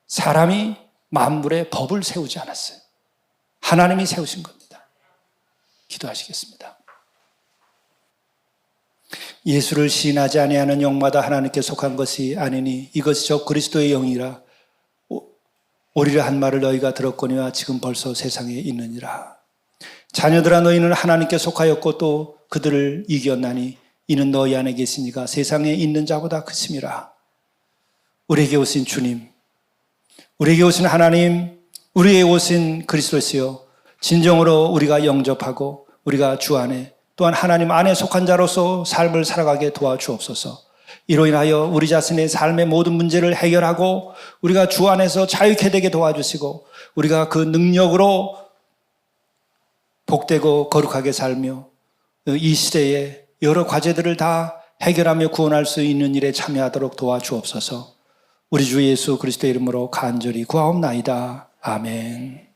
사람이 만물의 법을 세우지 않았어요. 하나님이 세우신 겁니다. 기도하시겠습니다. 예수를 시인하지 아니하는 영마다 하나님께 속한 것이 아니니 이것이 저 그리스도의 영이라. 오리라 한 말을 너희가 들었거니와 지금 벌써 세상에 있느니라. 자녀들아, 너희는 하나님께 속하였고 또 그들을 이겼나니 이는 너희 안에 계시니가 세상에 있는 자보다 크심이라. 우리에게 오신 주님, 우리에게 오신 하나님, 우리에게 오신 그리스도시여, 진정으로 우리가 영접하고 우리가 주 안에 또한 하나님 안에 속한 자로서 삶을 살아가게 도와주옵소서. 이로 인하여 우리 자신의 삶의 모든 문제를 해결하고 우리가 주 안에서 자유케 되게 도와주시고 우리가 그 능력으로 복되고 거룩하게 살며 이 시대에 여러 과제들을 다 해결하며 구원할 수 있는 일에 참여하도록 도와주옵소서. 우리 주 예수 그리스도의 이름으로 간절히 구하옵나이다. 아멘.